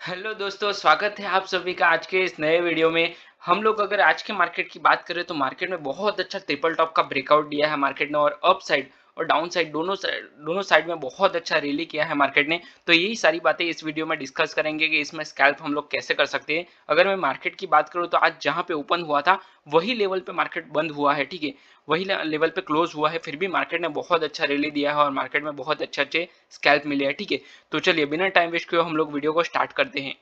Hello दोस्तों, स्वागत है आप सभी का आज के इस नए वीडियो में। हम लोग अगर आज के मार्केट की बात करें तो मार्केट में बहुत अच्छा ट्रिपल टॉप का ब्रेकआउट दिया है मार्केट ने, और अप साइड और डाउन साइड दोनों साइड में बहुत अच्छा रैली किया है मार्केट ने। तो यही सारी बातें इस वीडियो में डिस्कस करेंगे कि इसमें स्कैल्प हम लोग कैसे कर सकते हैं। अगर मैं मार्केट की बात करूँ तो आज जहाँ पे ओपन हुआ था वही लेवल पे मार्केट बंद हुआ है, ठीक है। वही लेवल पे क्लोज हुआ है, फिर भी मार्केट ने बहुत अच्छा रैली दिया है और मार्केट में बहुत अच्छे अच्छे स्कैल्प मिले हैं, ठीक है। तो चलिए बिना टाइम वेस्ट किए हम लोग वीडियो को स्टार्ट करते हैं।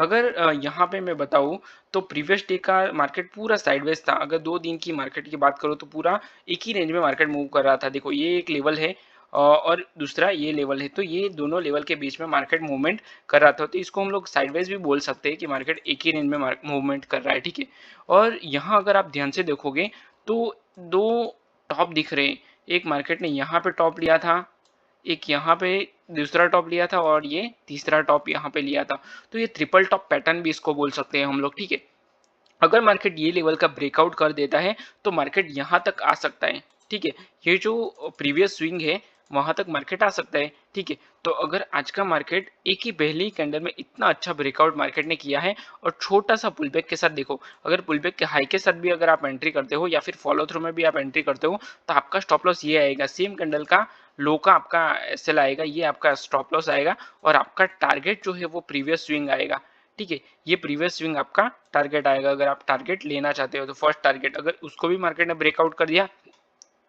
अगर यहाँ पे मैं बताऊँ तो प्रीवियस डे का मार्केट पूरा साइडवेज था। अगर 2 दिन की मार्केट की बात करूँ तो पूरा एक ही रेंज में मार्केट मूव कर रहा था। देखो ये एक लेवल है और दूसरा ये लेवल है, तो ये दोनों लेवल के बीच में मार्केट मूवमेंट कर रहा था। तो इसको हम लोग साइडवेज भी बोल सकते हैं कि मार्केट एक ही रेंज में मूवमेंट कर रहा है, ठीक है। और यहाँ अगर आप ध्यान से देखोगे तो 2 टॉप दिख रहे हैं। एक मार्केट ने यहाँ पे टॉप लिया था, एक यहाँ पे दूसरा टॉप लिया था और ये तीसरा टॉप यहाँ पे लिया था। तो ये ट्रिपल टॉप पैटर्न भी इसको बोल सकते हैं हम लोग, ठीक है। अगर मार्केट ये लेवल का ब्रेकआउट कर देता है तो मार्केट यहाँ तक आ सकता है, ठीक है। ये जो प्रीवियस स्विंग है वहां तक मार्केट आ सकता है, ठीक है। तो अगर आज का मार्केट एक ही पहली कैंडल में इतना अच्छा ब्रेकआउट मार्केट ने किया है और छोटा सा पुलबैक के साथ, देखो अगर पुलबैक के हाई के साथ भी अगर आप एंट्री करते हो या फिर फॉलो थ्रू में भी आप एंट्री करते हो तो आपका स्टॉप लॉस ये आएगा, सेम कैंडल का लो का आपका एसएल आएगा, ये आपका स्टॉप लॉस आएगा और आपका टारगेट जो है वो प्रीवियस स्विंग आएगा, ठीक है। ये प्रीवियस स्विंग आपका टारगेट आएगा। अगर आप टारगेट लेना चाहते हो तो फर्स्ट टारगेट अगर उसको भी मार्केट ने ब्रेकआउट कर दिया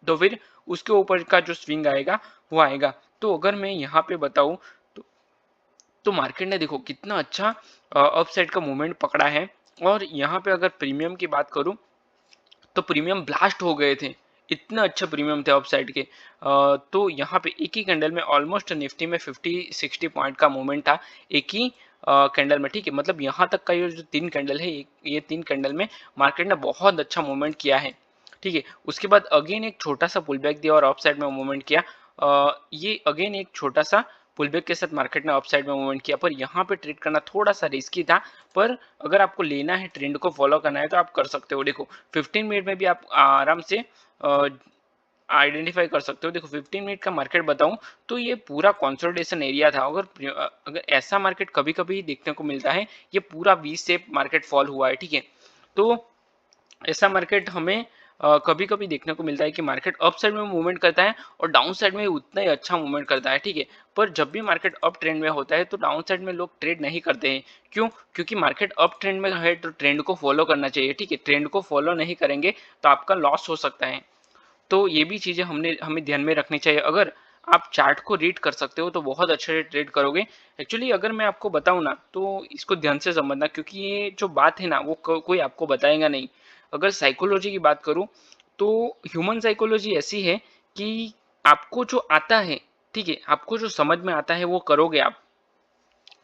तो फिर उसके ऊपर का जो स्विंग आएगा वो आएगा। तो अगर मैं यहाँ पे बताऊं तो, मार्केट ने देखो कितना अच्छा अपसाइड का मूवमेंट पकड़ा है। और यहाँ पे अगर प्रीमियम की बात करूं तो प्रीमियम ब्लास्ट हो गए थे, इतना अच्छा प्रीमियम थे अपसाइड के। तो यहाँ पे एक ही कैंडल में ऑलमोस्ट निफ्टी में 50-60 पॉइंट का मूवमेंट था एक ही कैंडल में, ठीक है। मतलब यहाँ तक का ये जो 3 कैंडल है, ये 3 कैंडल में मार्केट ने बहुत अच्छा मूवमेंट किया है, ठीक है। उसके बाद अगेन एक छोटा सा पुल बैक दिया और अप साइड में मूवमेंट किया। ये अगेन एक छोटा सा पुल बैक के साथ मार्केट ने अप साइड में मूवमेंट किया, पर यहाँ पे ट्रेड करना थोड़ा सा रिस्की था। पर अगर आपको लेना है, ट्रेंड को फॉलो करना है तो आप कर सकते हो। देखो 15 मिनट में भी आप आराम से आइडेंटिफाई कर सकते हो। देखो 15 मिनट का मार्केट बताऊं तो ये पूरा कंसोलिडेशन एरिया था। अगर ऐसा मार्केट कभी कभी देखने को मिलता है, ये पूरा वी शेप मार्केट फॉल हुआ है, ठीक है। तो ऐसा मार्केट हमें कभी कभी देखने को मिलता है कि मार्केट अप साइड में मूवमेंट करता है और डाउन साइड में उतना ही अच्छा मूवमेंट करता है, ठीक है। पर जब भी मार्केट अप ट्रेंड में होता है तो डाउन साइड में लोग ट्रेड नहीं करते हैं। क्यों? क्योंकि मार्केट अप ट्रेंड में है तो ट्रेंड को फॉलो करना चाहिए, ठीक है। ट्रेंड को फॉलो नहीं करेंगे तो आपका लॉस हो सकता है। तो ये भी चीजें हमें ध्यान में रखनी चाहिए। अगर आप चार्ट को रीड कर सकते हो तो बहुत अच्छे से ट्रेड करोगे। एक्चुअली अगर मैं आपको बताऊं ना तो इसको ध्यान से समझना, क्योंकि ये जो बात है ना वो कोई आपको बताएगा नहीं। अगर साइकोलॉजी की बात करूं तो ह्यूमन साइकोलॉजी ऐसी है कि आपको जो आता है, ठीक है, आपको जो समझ में आता है वो करोगे आप।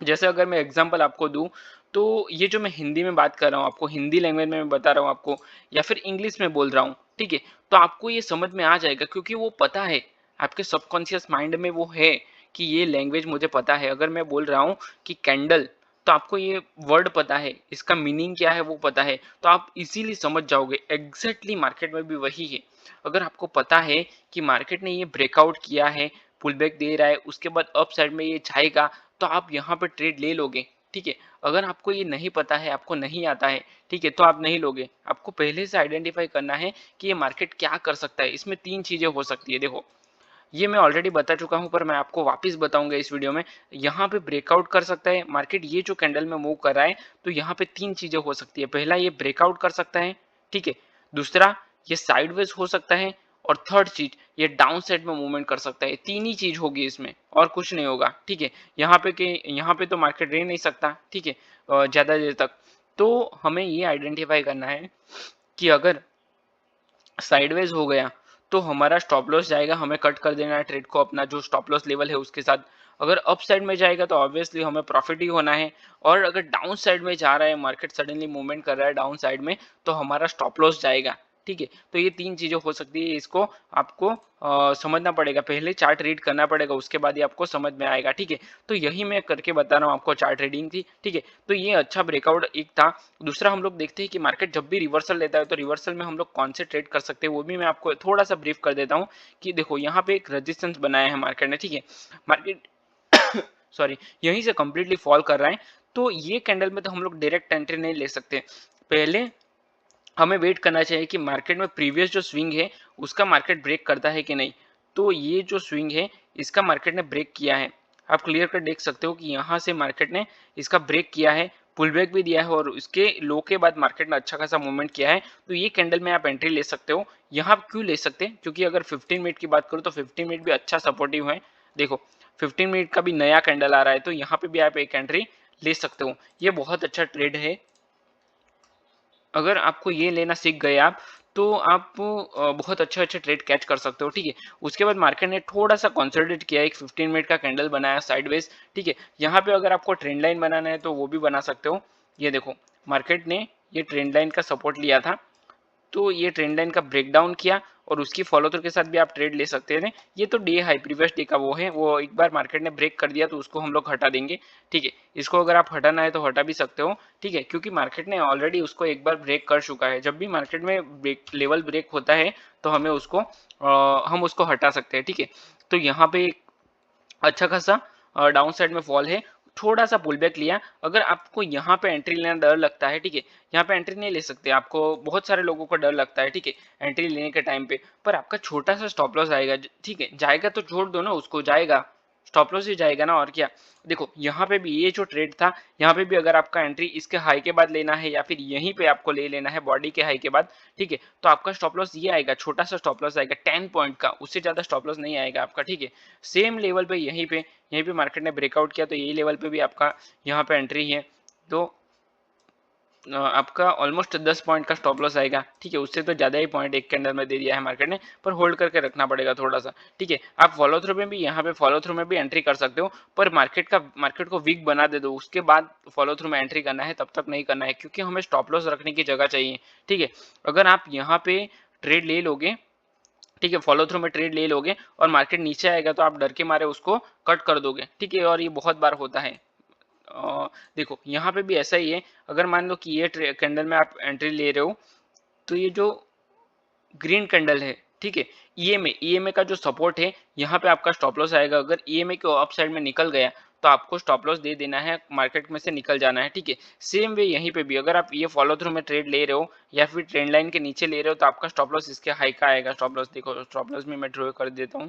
जैसे अगर मैं एग्जांपल आपको दूं तो ये जो मैं हिंदी में बात कर रहा हूँ, आपको हिंदी लैंग्वेज में मैं बता रहा हूँ आपको, या फिर इंग्लिश में बोल रहा हूँ, ठीक है, तो आपको ये समझ में आ जाएगा क्योंकि वो पता है, आपके सबकॉन्शियस माइंड में वो है कि ये लैंग्वेज मुझे पता है। अगर मैं बोल रहा हूँ कि कैंडल, तो आपको ये वर्ड पता है, इसका मीनिंग क्या है वो पता है, तो आप इजीली समझ जाओगे। एग्जैक्टली मार्केट में भी वही है। अगर आपको पता है कि मार्केट ने ये ब्रेकआउट किया है, पुल बैक दे रहा है, उसके बाद अप साइड में ये जाएगा, तो आप यहाँ पे ट्रेड ले लोगे, ठीक है। अगर आपको ये नहीं पता है, आपको नहीं आता है, ठीक है, तो आप नहीं लोगे। आपको पहले से आइडेंटिफाई करना है कि ये मार्केट क्या कर सकता है। इसमें 3 चीजें हो सकती है। देखो ये मैं ऑलरेडी बता चुका हूं पर मैं आपको वापस बताऊंगा इस वीडियो में। यहाँ पे ब्रेकआउट कर सकता है मार्केट, ये जो कैंडल में मूव कर रहा है तो यहाँ पे 3 चीजें हो सकती है। पहला, ये ब्रेकआउट कर सकता है, ठीक है। दूसरा, ये साइडवेज हो सकता है। और थर्ड चीज, ये डाउन साइड में मूवमेंट कर सकता है। 3 ही चीज होगी इसमें और कुछ नहीं होगा, ठीक है। यहाँ पे तो मार्केट रह नहीं सकता, ठीक है, ज्यादा देर तक। तो हमें ये आइडेंटिफाई करना है कि अगर साइडवेज हो गया तो हमारा स्टॉप लॉस जाएगा, हमें कट कर देना है ट्रेड को अपना जो स्टॉप लॉस लेवल है उसके साथ। अगर अप साइड में जाएगा तो ऑब्वियसली हमें प्रॉफिट ही होना है। और अगर डाउन साइड में जा रहा है, मार्केट सडनली मूवमेंट कर रहा है डाउन साइड में, तो हमारा स्टॉप लॉस जाएगा, ठीक है। तो ये 3 चीज़ें हो सकती है, इसको आपको समझना पड़ेगा, पहले चार्ट रीड करना पड़ेगा, उसके बाद ही आपको समझ में आएगा, ठीक है। तो यही मैं करके बता रहा हूँ आपको, चार्ट रीडिंग थी, ठीक है। तो ये अच्छा ब्रेकआउट एक था। दूसरा हम लोग देखते हैं कि मार्केट जब भी रिवर्सल लेता है तो रिवर्सल में हम लोग कौन से ट्रेड कर सकते हैं, वो भी मैं आपको थोड़ा सा ब्रीफ कर देता हूँ कि देखो यहाँ पे एक रेजिस्टेंस बनाया है मार्केट ने, ठीक है। मार्केट सॉरी, यहीं से कंप्लीटली फॉल कर रहा है, तो ये कैंडल में तो हम लोग डायरेक्ट एंट्री नहीं ले सकते। पहले हमें वेट करना चाहिए कि मार्केट में प्रीवियस जो स्विंग है उसका मार्केट ब्रेक करता है कि नहीं। तो ये जो स्विंग है इसका मार्केट ने ब्रेक किया है, आप क्लियर कर देख सकते हो कि यहाँ से मार्केट ने इसका ब्रेक किया है, पुल बैक भी दिया है और उसके लो के बाद मार्केट ने अच्छा खासा मूवमेंट किया है। तो ये कैंडल में आप एंट्री ले सकते हो। यहाँ क्यों ले सकते हैं, क्योंकि अगर 15 मिनट की बात करूँ तो 15 मिनट भी अच्छा सपोर्टिव है। देखो 15 मिनट का भी नया कैंडल आ रहा है, तो यहाँ पे भी आप एक एंट्री ले सकते हो। ये बहुत अच्छा ट्रेड है। अगर आपको ये लेना सीख गए आप, तो आप बहुत अच्छे अच्छे ट्रेड कैच कर सकते हो, ठीक है। उसके बाद मार्केट ने थोड़ा सा कंसोलिडेट किया, एक 15 मिनट का कैंडल बनाया साइडवेज, ठीक है। यहाँ पे अगर आपको ट्रेंड लाइन बनाना है तो वो भी बना सकते हो। ये देखो मार्केट ने ये ट्रेंड लाइन का सपोर्ट लिया था, तो ये ट्रेंड लाइन का ब्रेकडाउन किया और उसकी फॉलो थ्रू के साथ भी आप ट्रेड ले सकते हैं। ये तो डे हाई प्रीवियस डे का वो है, वो एक बार मार्केट ने ब्रेक कर दिया तो उसको हम लोग हटा देंगे, ठीक है। इसको अगर आप हटाना है तो हटा भी सकते हो, ठीक है, क्योंकि मार्केट ने ऑलरेडी उसको एक बार ब्रेक कर चुका है। जब भी मार्केट में लेवल ब्रेक होता है तो हमें उसको हम उसको हटा सकते हैं, ठीक है। तो यहाँ पे अच्छा खासा डाउन साइड में फॉल है, थोड़ा सा पुल बैक लिया। अगर आपको यहाँ पे एंट्री लेना डर लगता है, ठीक है, यहाँ पे एंट्री नहीं ले सकते, आपको बहुत सारे लोगों को डर लगता है, ठीक है, एंट्री लेने के टाइम पे, पर आपका छोटा सा स्टॉप लॉस आएगा, ठीक है, जाएगा तो छोड़ दो ना उसको, जाएगा स्टॉप लॉस ही जाएगा ना, और क्या। देखो यहाँ पे भी ये जो ट्रेड था, यहाँ पे भी अगर आपका एंट्री इसके हाई के बाद लेना है या फिर यहीं पे आपको ले लेना है बॉडी के हाई के बाद, ठीक है, तो आपका स्टॉप लॉस ये आएगा, छोटा सा स्टॉप लॉस आएगा 10 पॉइंट का, उससे ज्यादा स्टॉप लॉस नहीं आएगा आपका, ठीक है। सेम लेवल पे यहीं पे मार्केट ने ब्रेकआउट किया, तो यही लेवल पे भी आपका यहाँ पे एंट्री है, तो आपका ऑलमोस्ट 10 पॉइंट का स्टॉप लॉस आएगा, ठीक है। उससे तो ज़्यादा ही पॉइंट एक कैंडल में दे दिया है मार्केट ने, पर होल्ड करके रखना पड़ेगा थोड़ा सा, ठीक है। आप फॉलो थ्रू में भी यहाँ पे फॉलो थ्रू में भी एंट्री कर सकते हो, पर मार्केट को वीक बना दे दो, उसके बाद फॉलो थ्रू में एंट्री करना है, तब तक नहीं करना है, क्योंकि हमें स्टॉप लॉस रखने की जगह चाहिए, ठीक है। अगर आप यहाँ पे ट्रेड ले लोगे, ठीक है, फॉलो थ्रू में ट्रेड ले लोगे और मार्केट नीचे आएगा तो आप डर के मारे उसको कट कर दोगे, ठीक है, और ये बहुत बार होता है। देखो यहाँ पे भी ऐसा ही है, अगर मान लो कि ये कैंडल में आप एंट्री ले रहे हो, तो ये जो ग्रीन कैंडल है, ठीक है, ईएमए का जो सपोर्ट है, यहाँ पे आपका स्टॉप लॉस आएगा। अगर ईएमए के अप साइड में निकल गया तो आपको स्टॉप लॉस दे देना है, मार्केट में से निकल जाना है, ठीक है। सेम वे यहीं पे भी अगर आप ये फॉलो थ्रू में ट्रेड ले रहे हो या फिर ट्रेंड लाइन के नीचे ले रहे हो तो आपका स्टॉप लॉस इसके हाई का आएगा। स्टॉप लॉस देखो, स्टॉप लॉस में मैं ड्रॉ कर देता हूँ,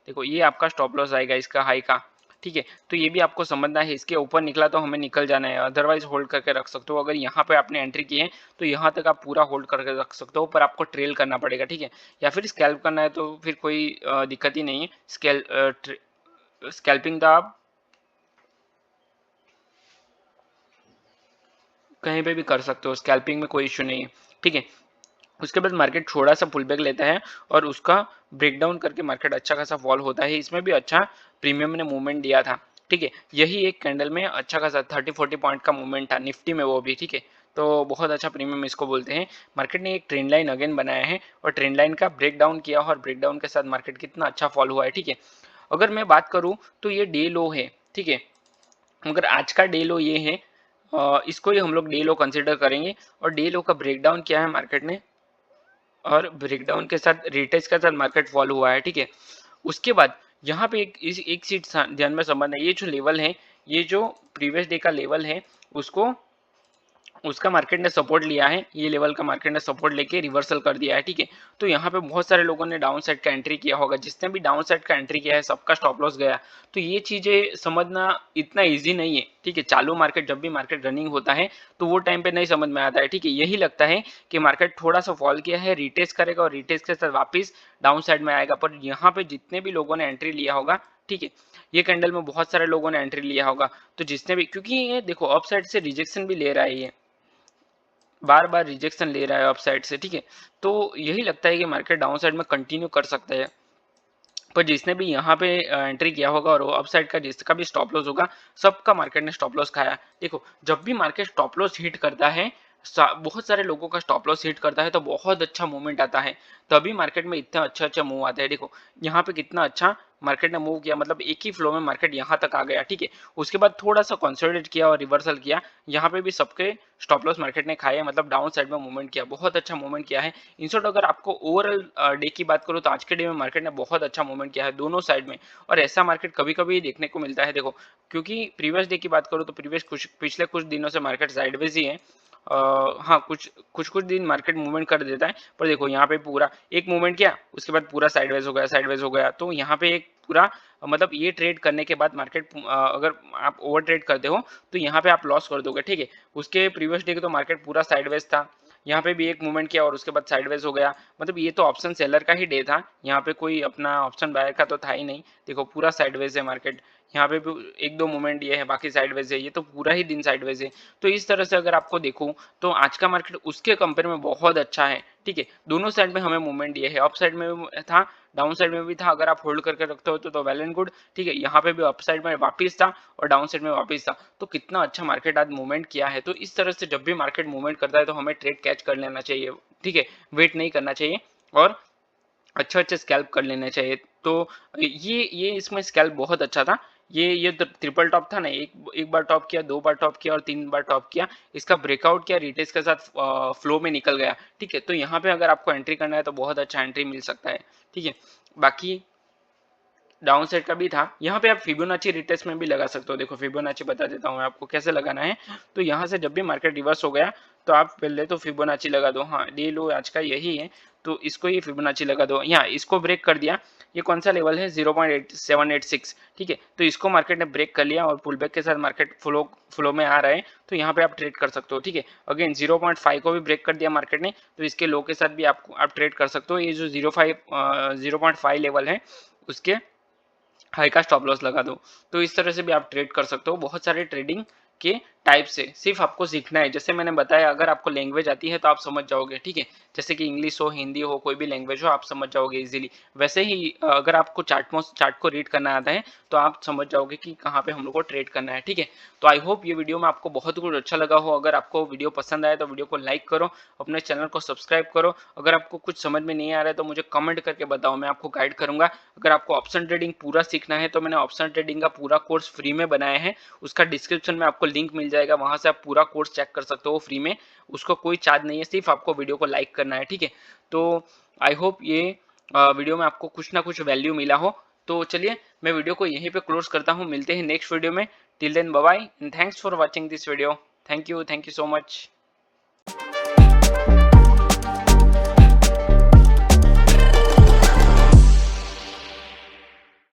देखो ये आपका स्टॉप लॉस आएगा इसका हाई का, ठीक है। तो ये भी आपको समझना है, इसके ऊपर निकला तो हमें निकल जाना है, अदरवाइज होल्ड करके रख सकते हो। अगर यहाँ पे आपने एंट्री की है तो यहाँ तक आप पूरा होल्ड करके रख सकते हो, पर आपको ट्रेल करना पड़ेगा, ठीक है, या फिर स्कैल्प करना है तो फिर कोई दिक्कत ही नहीं है। स्कैल्पिंग का आप कहीं पे भी कर सकते हो, स्कैल्पिंग में कोई इश्यू नहीं है, ठीक है। उसके बाद मार्केट थोड़ा सा पुल बैक लेता है और उसका ब्रेकडाउन करके मार्केट अच्छा खासा फॉल होता है, इसमें भी अच्छा प्रीमियम ने मूवमेंट दिया था, ठीक है। यही एक कैंडल में अच्छा खासा 30-40 पॉइंट का मूवमेंट था निफ्टी में, वो भी, ठीक है। तो बहुत अच्छा प्रीमियम इसको बोलते हैं। मार्केट ने एक ट्रेंड लाइन अगेन बनाया है और ट्रेंड लाइन का ब्रेकडाउन किया और ब्रेकडाउन के साथ मार्केट कितना अच्छा फॉल हुआ है, ठीक है। अगर मैं बात करूँ तो ये डे लो है, ठीक है, मगर आज का डे लो ये है, इसको ही हम लोग डे लो कंसिडर करेंगे। और डे लो का ब्रेकडाउन किया है मार्केट ने, और ब्रेकडाउन के साथ रिटेस्ट के साथ मार्केट फॉल हुआ है, ठीक है। उसके बाद यहाँ पे एक चीज ध्यान में समझना है, ये जो लेवल है, ये जो प्रीवियस डे का लेवल है, उसको उसका मार्केट ने सपोर्ट लिया है, ये लेवल का मार्केट ने सपोर्ट लेके रिवर्सल कर दिया है, ठीक है। तो यहाँ पे बहुत सारे लोगों ने डाउन साइड का एंट्री किया होगा, जिसने भी डाउन साइड का एंट्री किया है सबका स्टॉप लॉस गया। तो ये चीजें समझना इतना इजी नहीं है, ठीक है। चालू मार्केट जब भी मार्केट रनिंग होता है तो वो टाइम पे नहीं समझ में आता है, ठीक है। यही लगता है कि मार्केट थोड़ा सा फॉल किया है, रिटेस्ट करेगा और रिटेस्ट के साथ वापिस डाउन साइड में आएगा, पर यहाँ पे जितने भी लोगों ने एंट्री लिया होगा, ठीक है, ये कैंडल में बहुत सारे लोगों ने एंट्री लिया होगा, तो जिसने भी, क्योंकि ये देखो अप साइड से रिजेक्शन भी ले रहा है, ये बार बार रिजेक्शन ले रहा है अप साइड से, ठीक है। तो यही लगता है कि मार्केट डाउन साइड में कंटिन्यू कर सकता है, पर जिसने भी यहाँ पे एंट्री किया होगा और वो अप साइड का जिसका भी स्टॉप लॉस होगा, सबका मार्केट ने स्टॉप लॉस खाया। देखो जब भी मार्केट स्टॉप लॉस हिट करता है बहुत सारे लोगों का स्टॉप लॉस हिट करता है तो बहुत अच्छा मूवमेंट आता है, तभी मार्केट में इतना अच्छा मूव आता है। देखो यहाँ पे कितना अच्छा मार्केट ने मूव किया, मतलब एक ही फ्लो में मार्केट यहाँ तक आ गया, ठीक है। उसके बाद थोड़ा सा कंसोलिडेट किया और रिवर्सल किया, यहाँ पे भी सबके स्टॉप लॉस मार्केट ने खाए, मतलब डाउन साइड में मूवमेंट किया, बहुत अच्छा मूवमेंट किया है। इन शॉर्ट अगर आपको ओवरऑल डे की बात करूँ तो आज के डे में मार्केट ने बहुत अच्छा मूवमेंट किया है दोनों साइड में। और ऐसा मार्केट कभी कभी देखने को मिलता है, देखो क्योंकि प्रीवियस डे की बात करूँ तो पिछले कुछ दिनों से मार्केट साइडवेज ही है। हाँ, कुछ दिन मार्केट मूवमेंट कर देता है, पर देखो यहाँ पे पूरा एक मूवमेंट किया, उसके बाद पूरा साइडवेज हो गया, तो यहाँ पे एक पूरा मतलब ये ट्रेड करने के बाद मार्केट अगर आप ओवर ट्रेड करते हो तो यहाँ पे आप लॉस कर दोगे, ठीक है। उसके प्रीवियस डे के तो मार्केट पूरा साइडवेज था, यहाँ पे भी एक मूवमेंट किया और उसके बाद साइडवेज हो गया, मतलब ये तो ऑप्शन सेलर का ही डे था, यहाँ पे कोई अपना ऑप्शन बायर का तो था ही नहीं। देखो पूरा साइडवेज है मार्केट, यहाँ पे भी एक दो मोमेंट ये है, बाकी साइडवेज है, ये तो पूरा ही दिन साइडवेज है। तो इस तरह से अगर आपको देखूं तो आज का मार्केट उसके कंपेयर में बहुत अच्छा है, ठीक है। दोनों साइड में हमें मूवमेंट ये है, अप साइड में भी था, डाउन साइड में भी था, अगर आप होल्ड करके रखते हो तो वेल एंड गुड, ठीक है। यहाँ पे भी अप साइड में वापिस था और डाउन साइड में वापिस था, तो कितना अच्छा मार्केट आज मूवमेंट किया है। तो इस तरह से जब भी मार्केट मूवमेंट करता है तो हमें ट्रेड कैच कर लेना चाहिए, ठीक है, वेट नहीं करना चाहिए और अच्छे स्कैल्प कर लेने चाहिए। तो ये इसमें स्कैल्प बहुत अच्छा था। ये ट्रिपल टॉप था ना, एक बार टॉप किया, दो बार टॉप किया और तीन बार टॉप किया, इसका ब्रेकआउट किया, रिटेस्ट के साथ फ्लो में निकल गया, ठीक है। तो यहाँ पे अगर आपको एंट्री करना है तो बहुत अच्छा एंट्री मिल सकता है, ठीक है। बाकी डाउन साइड का भी था, यहाँ पे आप फिबोनाची रिटेस्ट में भी लगा सकते हो। देखो फिबोनाची बता देता हूँ मैं आपको कैसे लगाना है। तो यहाँ से जब भी मार्केट रिवर्स हो गया तो आप पहले तो फिबोनाची लगा दो, हाँ डे लो आज का यही है, तो इसको ही फिबोनाची लगा दो। यहाँ इसको ब्रेक कर दिया, ये कौन सा लेवल है 0.786, ठीक है। तो इसको मार्केट ने ब्रेक कर लिया और पुल बैक के साथ मार्केट फ्लो में आ रहा है, तो यहाँ पे आप ट्रेड कर सकते हो, ठीक है। अगेन 0.5 को भी ब्रेक कर दिया मार्केट ने, तो इसके लो के साथ भी आप ट्रेड कर सकते हो। ये जो 0.5 लेवल है उसके हाई का स्टॉप लॉस लगा दो। तो इस तरह से भी आप ट्रेड कर सकते हो। बहुत सारे ट्रेडिंग के टाइप से सिर्फ आपको सीखना है, जैसे मैंने बताया अगर आपको लैंग्वेज आती है तो आप समझ जाओगे, ठीक है। जैसे कि इंग्लिश हो, हिंदी हो, कोई भी लैंग्वेज हो, आप समझ जाओगे इजीली। वैसे ही अगर आपको चार्ट को रीड करना आता है तो आप समझ जाओगे कि कहाँ पे हम लोग को ट्रेड करना है, ठीक है। तो आई होप ये वीडियो में आपको बहुत कुछ अच्छा लगा हो। अगर आपको वीडियो पसंद आए तो वीडियो को लाइक करो, अपने चैनल को सब्सक्राइब करो। अगर आपको कुछ समझ में नहीं आ रहा है तो मुझे कमेंट करके बताओ, मैं आपको गाइड करूंगा। अगर आपको ऑप्शन ट्रेडिंग पूरा सीखना है तो मैंने ऑप्शन ट्रेडिंग का पूरा कोर्स फ्री में बनाया है, उसका डिस्क्रिप्शन में आपको लिंक मिल जाएगा, वहां से आप पूरा कोर्स चेक कर सकते हो फ्री में। उसको कोई चार्ज नहीं है, सिर्फ आपको वीडियो को लाइक करना है, ठीक है। तो आई होप ये वीडियो में आपको कुछ ना कुछ वैल्यू मिला हो। तो चलिए मैं वीडियो को यहीं पे क्लोज करता हूँ, मिलते हैं नेक्स्ट वीडियो में। Till then bye bye and thanks for watching this video. Thank you so much.